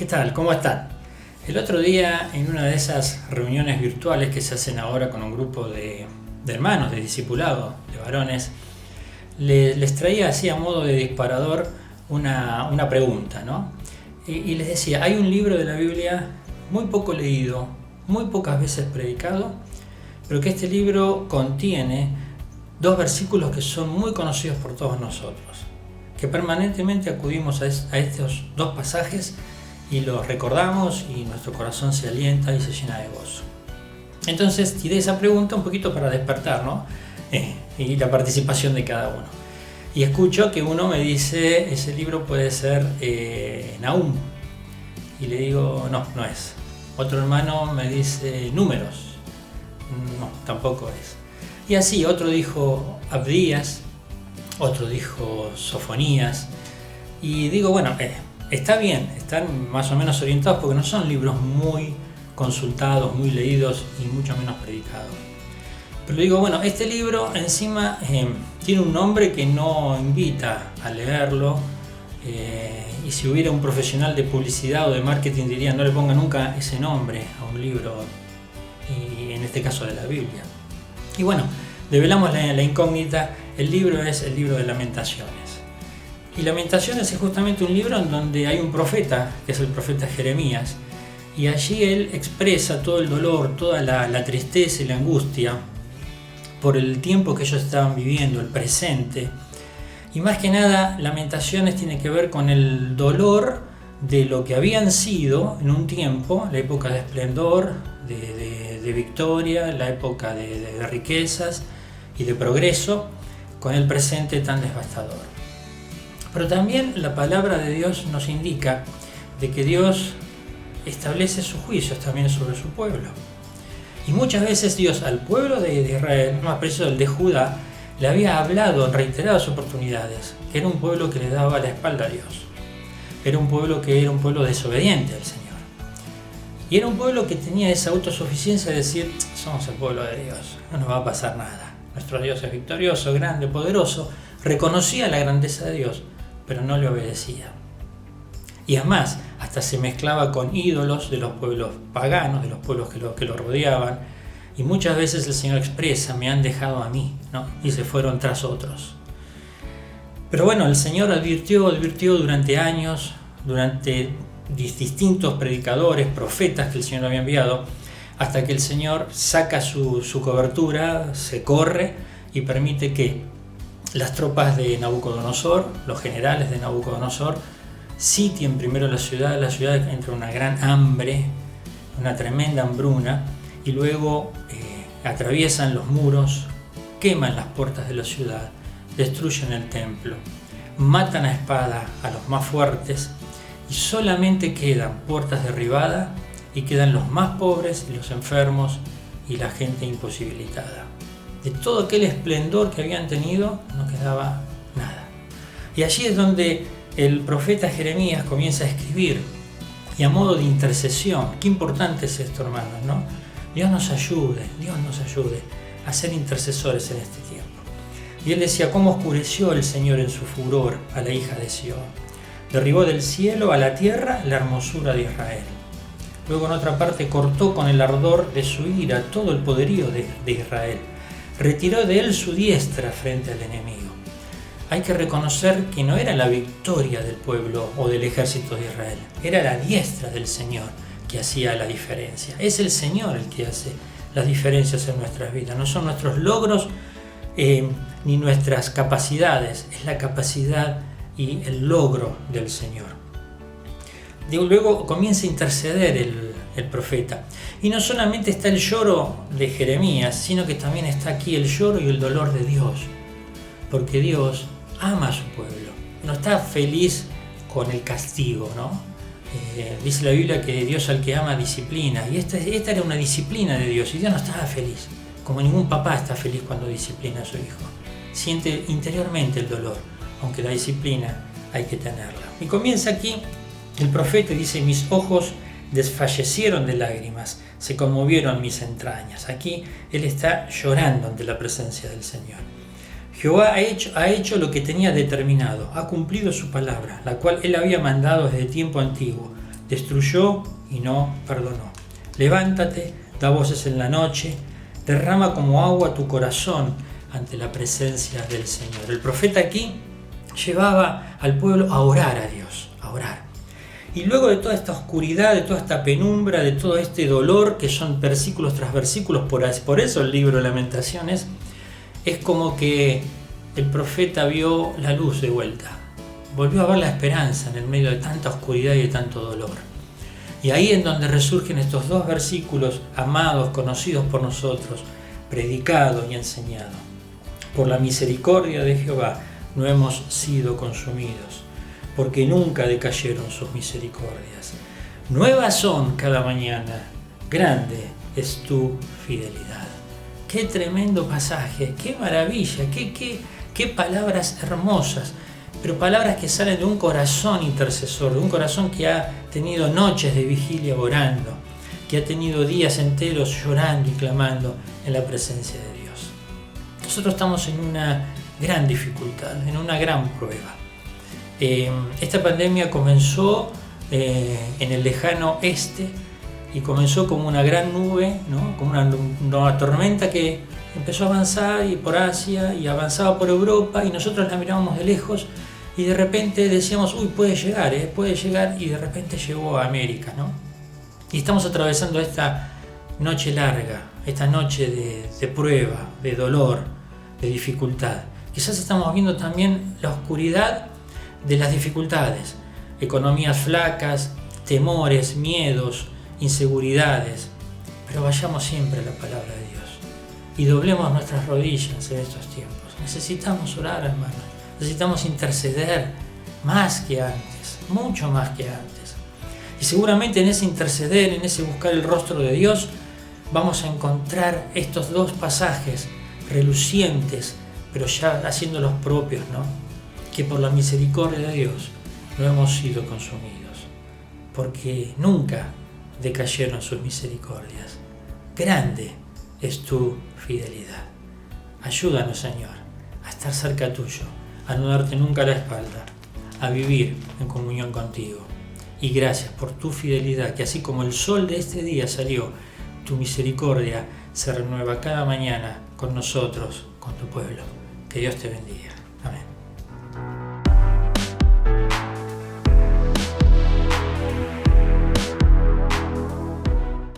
¿Qué tal? ¿Cómo están? El otro día, en una de esas reuniones virtuales que se hacen ahora con un grupo de hermanos, de discipulado, de varones, les traía así a modo de disparador una pregunta, ¿no? Y les decía, hay un libro de la Biblia muy poco leído, muy pocas veces predicado, pero que este libro contiene dos versículos que son muy conocidos por todos nosotros, que permanentemente acudimos a estos dos pasajes y los recordamos y nuestro corazón se alienta y se llena de gozo. Entonces tiré esa pregunta un poquito para despertar, ¿no? Y la participación de cada uno. Y escucho que uno me dice, ese libro puede ser Nahum. Y le digo, no, no es. Otro hermano me dice Números. No, tampoco es. Y así, otro dijo Abdías, otro dijo Sofonías. Y digo, bueno, está bien, están más o menos orientados porque no son libros muy consultados, muy leídos y mucho menos predicados. Pero digo, bueno, este libro encima tiene un nombre que no invita a leerlo, y si hubiera un profesional de publicidad o de marketing diría no le ponga nunca ese nombre a un libro, y en este caso de la Biblia. Y bueno, develamos la incógnita. El libro es el libro de Lamentaciones. Y Lamentaciones es justamente un libro en donde hay un profeta, que es el profeta Jeremías, y allí él expresa todo el dolor, toda la tristeza y la angustia por el tiempo que ellos estaban viviendo, el presente. Y más que nada, Lamentaciones tiene que ver con el dolor de lo que habían sido en un tiempo, la época de esplendor, de victoria, la época de riquezas y de progreso, con el presente tan devastador. Pero también la palabra de Dios nos indica de que Dios establece sus juicios también sobre su pueblo. Y muchas veces Dios al pueblo de Israel, más preciso el de Judá, le había hablado en reiteradas oportunidades que era un pueblo que le daba la espalda a Dios. Era un pueblo que era un pueblo desobediente al Señor. Y era un pueblo que tenía esa autosuficiencia de decir, somos el pueblo de Dios, no nos va a pasar nada. Nuestro Dios es victorioso, grande, poderoso. Reconocía la grandeza de Dios, pero no le obedecía. Y además, hasta se mezclaba con ídolos de los pueblos paganos, de los pueblos que lo rodeaban. Y muchas veces el Señor expresa, me han dejado a mí, ¿no? Y se fueron tras otros. Pero bueno, el Señor advirtió durante años, durante distintos predicadores, profetas que el Señor había enviado, hasta que el Señor saca su cobertura, se corre y permite que las tropas de Nabucodonosor, los generales de Nabucodonosor, sitien primero la ciudad entra en una gran hambre, una tremenda hambruna, y luego atraviesan los muros, queman las puertas de la ciudad, destruyen el templo, matan a espada a los más fuertes, y solamente quedan puertas derribadas y quedan los más pobres y los enfermos y la gente imposibilitada. De todo aquel esplendor que habían tenido no quedaba nada. Y allí es donde el profeta Jeremías comienza a escribir, y a modo de intercesión. Qué importante es esto, hermanos, ¿no? Dios nos ayude a ser intercesores en este tiempo. Y él decía, cómo oscureció el Señor en su furor a la hija de Sión. Derribó del cielo a la tierra la hermosura de Israel. Luego en otra parte cortó con el ardor de su ira todo el poderío de Israel. Retiró de él su diestra frente al enemigo. Hay que reconocer que no era la victoria del pueblo o del ejército de Israel, era la diestra del Señor que hacía la diferencia. Es el Señor el que hace las diferencias en nuestras vidas, no son nuestros logros ni nuestras capacidades, es la capacidad y el logro del Señor. Luego comienza a interceder el profeta. Y no solamente está el lloro de Jeremías, sino que también está aquí el lloro y el dolor de Dios. Porque Dios ama a su pueblo. No está feliz con el castigo, ¿no? Dice la Biblia que Dios al que ama disciplina. Y esta era una disciplina de Dios. Y Dios no estaba feliz. Como ningún papá está feliz cuando disciplina a su hijo. Siente interiormente el dolor, aunque la disciplina hay que tenerla. Y comienza aquí el profeta y dice, mis ojos desfallecieron de lágrimas, se conmovieron mis entrañas. Aquí él está llorando ante la presencia del Señor. Jehová ha hecho lo que tenía determinado, ha cumplido su palabra, la cual él había mandado desde tiempo antiguo, destruyó y no perdonó. Levántate, da voces en la noche, derrama como agua tu corazón ante la presencia del Señor. El profeta aquí llevaba al pueblo a orar a Dios, a orar. Y luego de toda esta oscuridad, de toda esta penumbra, de todo este dolor, que son versículos tras versículos, por eso el libro de Lamentaciones, es como que el profeta vio la luz de vuelta. Volvió a ver la esperanza en el medio de tanta oscuridad y de tanto dolor. Y ahí es donde resurgen estos dos versículos amados, conocidos por nosotros, predicados y enseñados. Por la misericordia de Jehová no hemos sido consumidos, porque nunca decayeron sus misericordias. Nuevas son cada mañana, grande es tu fidelidad. Qué tremendo pasaje, qué maravilla, qué palabras hermosas, pero palabras que salen de un corazón intercesor, de un corazón que ha tenido noches de vigilia orando, que ha tenido días enteros llorando y clamando en la presencia de Dios. Nosotros estamos en una gran dificultad, en una gran prueba. Esta pandemia comenzó en el lejano este y comenzó como una gran nube, ¿no? Como una tormenta que empezó a avanzar y por Asia y avanzaba por Europa y nosotros la mirábamos de lejos y de repente decíamos, uy, puede llegar y de repente llegó a América, ¿no? Y estamos atravesando esta noche larga, esta noche de prueba, de dolor, de dificultad. Quizás estamos viendo también la oscuridad de las dificultades, economías flacas, temores, miedos, inseguridades, pero vayamos siempre a la palabra de Dios y doblemos nuestras rodillas en estos tiempos. Necesitamos orar, hermanos, necesitamos interceder más que antes, mucho más que antes. Y seguramente en ese interceder, en ese buscar el rostro de Dios, vamos a encontrar estos dos pasajes relucientes, pero ya haciéndolos propios, ¿no? Que por la misericordia de Dios no hemos sido consumidos, porque nunca decayeron sus misericordias. Grande es tu fidelidad. Ayúdanos, Señor, a estar cerca tuyo, a no darte nunca la espalda, a vivir en comunión contigo. Y gracias por tu fidelidad, que así como el sol de este día salió, tu misericordia se renueva cada mañana con nosotros, con tu pueblo. Que Dios te bendiga.